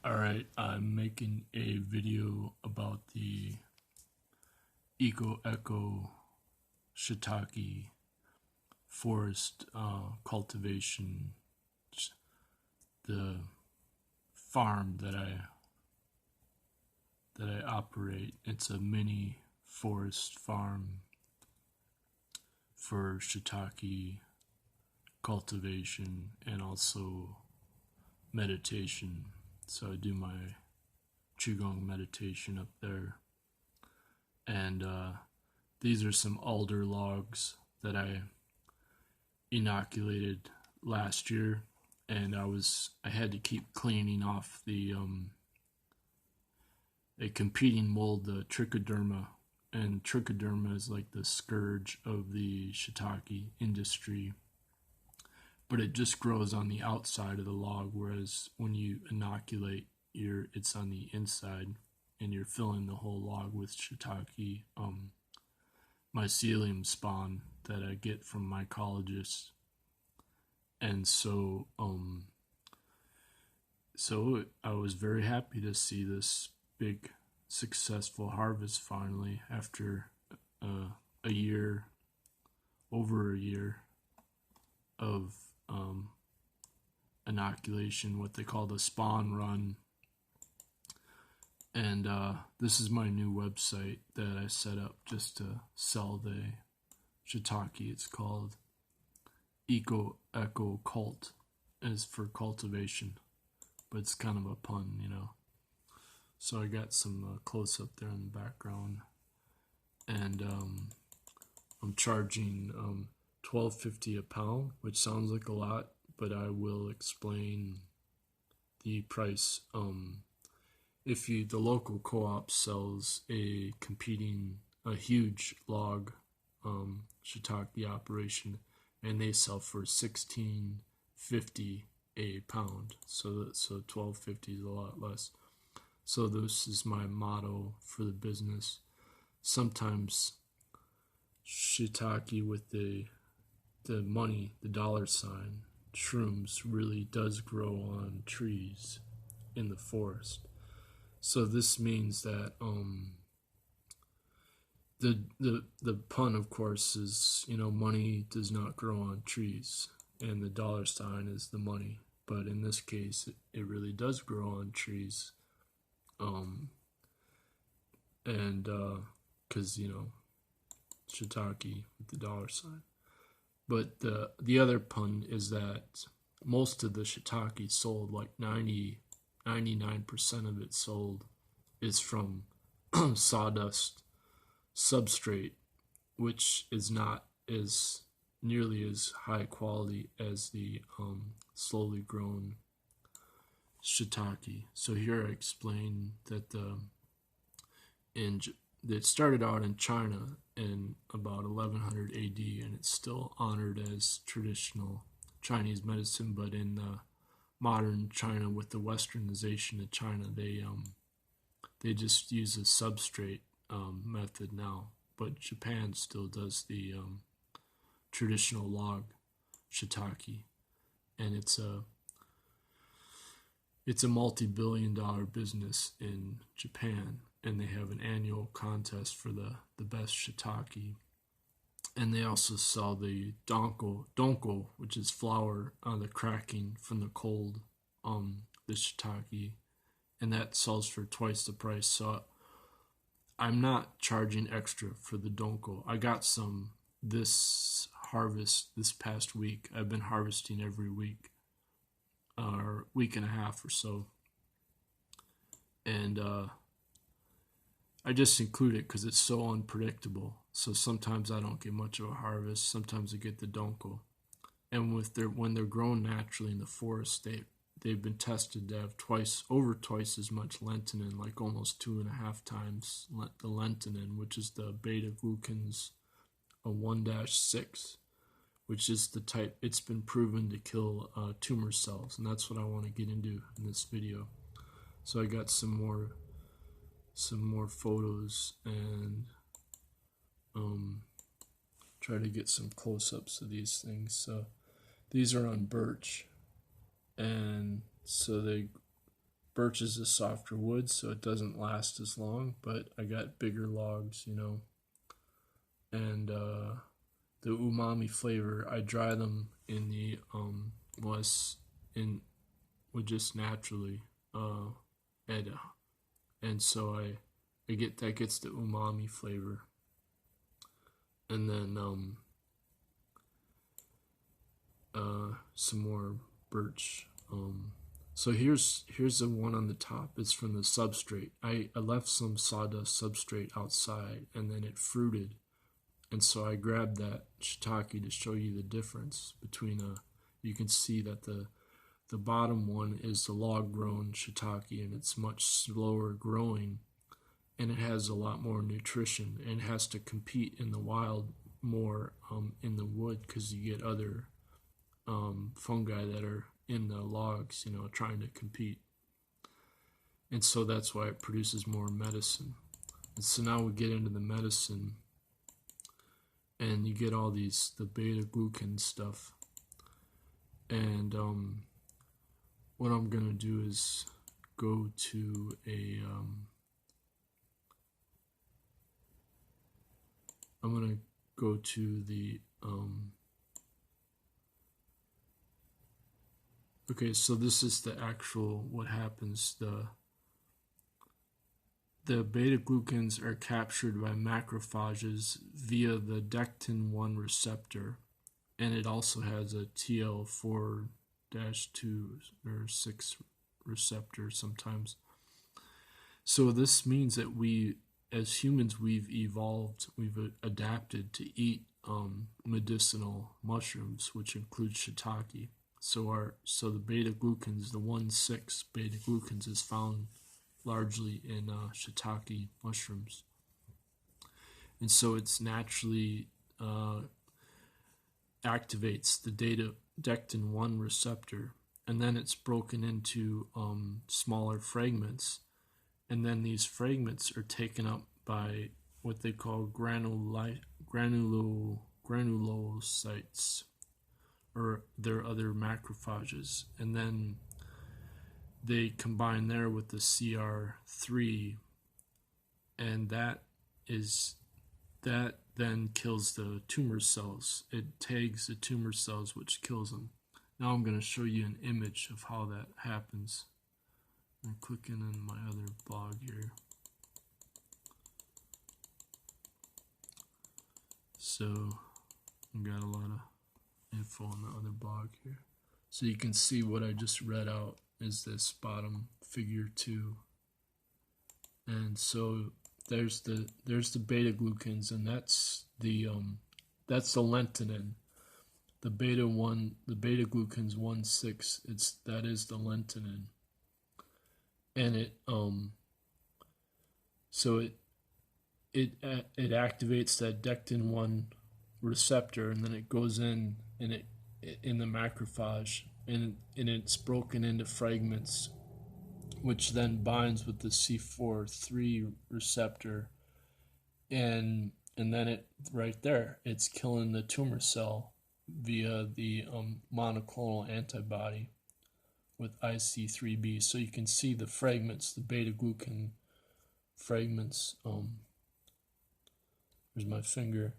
Alright, I'm making a video about the EcoEcho Shiitake forest cultivation, the farm that I operate. It's a mini forest farm for shiitake cultivation and also meditation. So I do my Qigong meditation up there. And these are some alder logs that I inoculated last year, and I had to keep cleaning off the a competing mold, the trichoderma, and trichoderma is like the scourge of the shiitake industry, but it just grows on the outside of the log, whereas when you inoculate, it's on the inside, and you're filling the whole log with shiitake mycelium spawn that I get from mycologists. And so I was very happy to see this big successful harvest finally after a year, over a year of inoculation, what they call the spawn run. And this is my new website that I set up just to sell the shiitake. It's called EcoEcho Cult, as for cultivation, but it's kind of a pun, you know. So I got some close-up there in the background, and I'm charging $12.50 a pound, which sounds like a lot, but I will explain the price. The local co-op sells a huge log shiitake operation, and they sell for $16.50 a pound. So $12.50 is a lot less. So this is my motto for the business. Sometimes shiitake with the money, the dollar sign, shrooms really does grow on trees in the forest. So this means that the pun, of course, is, money does not grow on trees, and the dollar sign is the money. But in this case, it really does grow on trees, and because shiitake with the dollar sign. But the other pun is that most of the shiitake sold, like 99% of it sold, is from sawdust substrate, which is not as nearly as high quality as the slowly grown shiitake. So here I explain that it started out in China in about 1100 AD, and it's still honored as traditional Chinese medicine. But in modern China, with the westernization of China, they just use a substrate method now. But Japan still does the traditional log shiitake, and it's a multi-billion-dollar business in Japan, and they have an annual contest for the best shiitake. And they also sell the donko, which is flour, the cracking from the cold, the shiitake, and that sells for twice the price. So I'm not charging extra for the donko. I got some this harvest this past week. I've been harvesting every week, or week and a half or so, and I just include it because it's so unpredictable. So sometimes I don't get much of a harvest. Sometimes I get the donko. And when they're grown naturally in the forest, they've been tested to have over twice as much lentinan, like almost 2.5 times the lentinan, which is the Beta-Glucans, a 1-6, which is the type. It's been proven to kill tumor cells, and that's what I want to get into in this video. So I got some more photos, and try to get some close-ups of these things. So these are on birch, and so birch is a softer wood, so it doesn't last as long, but I got bigger logs, you know. And the umami flavor, I dry them in the would just naturally and so I get that gets the umami flavor. And then some more birch. So here's the one on the top. It's from the substrate. I left some sawdust substrate outside, and then it fruited, and so I grabbed that shiitake to show you the difference between you can see that the bottom one is the log grown shiitake, and it's much slower growing, and it has a lot more nutrition, and it has to compete in the wild more in the wood, because you get other fungi that are in the logs, you know, trying to compete. And so that's why it produces more medicine. And so now we get into the medicine, and you get all the beta-glucan stuff. And what I'm going to do is go to I'm going to go to the okay, so this is the actual what happens. The beta-glucans are captured by macrophages via the dectin-1 receptor, and it also has a TL4-2 or 6 receptor sometimes. So this means that we, as humans, we've adapted to eat medicinal mushrooms, which include shiitake. So the beta-glucans, the 1,6 beta-glucans, is found largely in shiitake mushrooms, and so it's naturally activates the dectin-1 receptor, and then it's broken into smaller fragments, and then these fragments are taken up by what they call granulocytes, or their other macrophages, and then they combine there with the CR3, and that then kills the tumor cells. It tags the tumor cells, which kills them. Now I'm going to show you an image of how that happens. I'm clicking on my other blog here. So I've got a lot of info on the other blog here. So you can see what I just read out is this bottom figure 2. And so there's the beta-glucans, and that's the lentinan. The beta-glucans 1,6, that is the lentinan. And it activates that dectin-1 receptor, and then it goes in the macrophage, and it's broken into fragments, which then binds with the C4-3 receptor, and then it right there, it's killing the tumor cell via the monoclonal antibody with IC3B. So you can see the fragments, the beta-glucan fragments. There's my finger,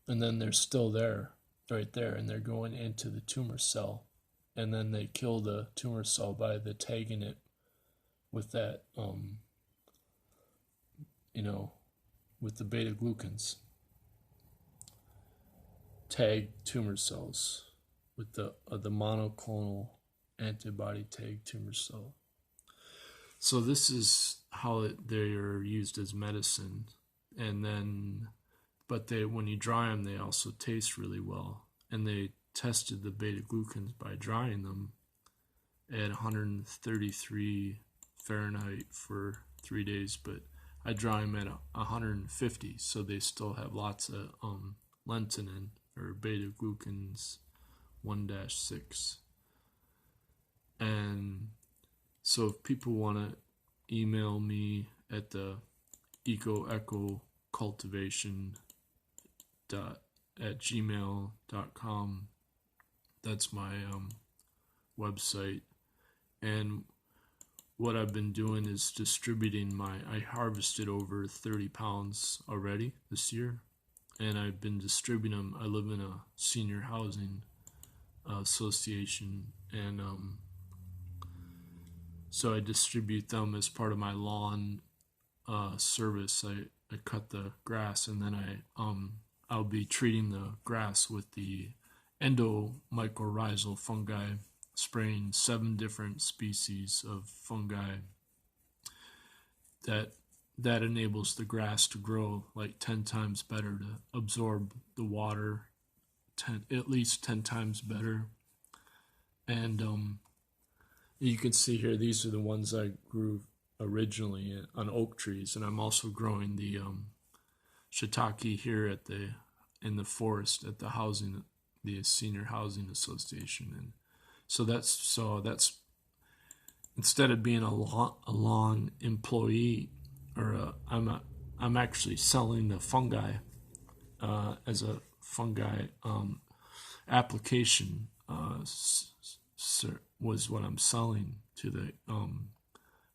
and then they're still there, right there, and they're going into the tumor cell, and then they kill the tumor cell by the tagging it with that, with the beta-glucans. Tag tumor cells with the monoclonal antibody tag tumor cell. So this is how they are used as medicine, and then, but when you dry them, they also taste really well. And they tested the beta-glucans by drying them at 133 Fahrenheit for 3 days, but I dry them at 150, so they still have lots of lentinan, or beta-glucans 1-6. And so if people want to email me at the EcoEcho Cultivation at gmail.com, that's my website. And what I've been doing is distributing I harvested over 30 pounds already this year, and I've been distributing them. I live in a senior housing association, and so I distribute them as part of my lawn service. I cut the grass, and then I'll be treating the grass with the endomycorrhizal fungi, spraying 7 different species of fungi that enables the grass to grow like 10 times better, to absorb the water at least 10 times better. And you can see here, these are the ones I grew originally on oak trees, and I'm also growing the Shiitake here in the forest at the senior housing association. And so that's instead of being a lawn employee, or I'm actually selling the fungi as a fungi application. Was what I'm selling to the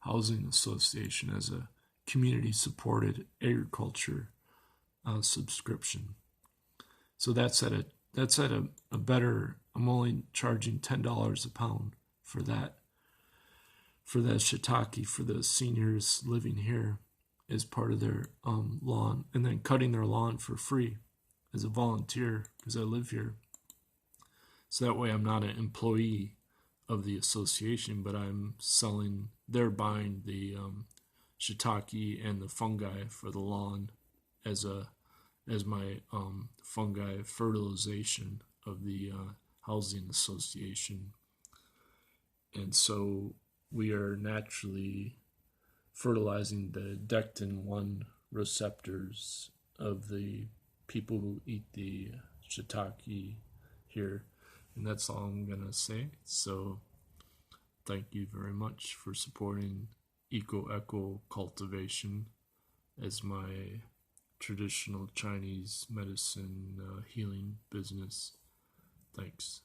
housing association as a community-supported agriculture subscription. So that's at a better. I'm only charging $10 a pound for that shiitake for the seniors living here as part of their lawn, and then cutting their lawn for free as a volunteer because I live here. So that way I'm not an employee of the association, but they're buying the shiitake and the fungi for the lawn as my fungi fertilization of the housing association. And so we are naturally fertilizing the Dectin-1 receptors of the people who eat the shiitake here. And that's all I'm going to say. So thank you very much for supporting EcoEcho Cultivation as my traditional Chinese medicine healing business. Thanks.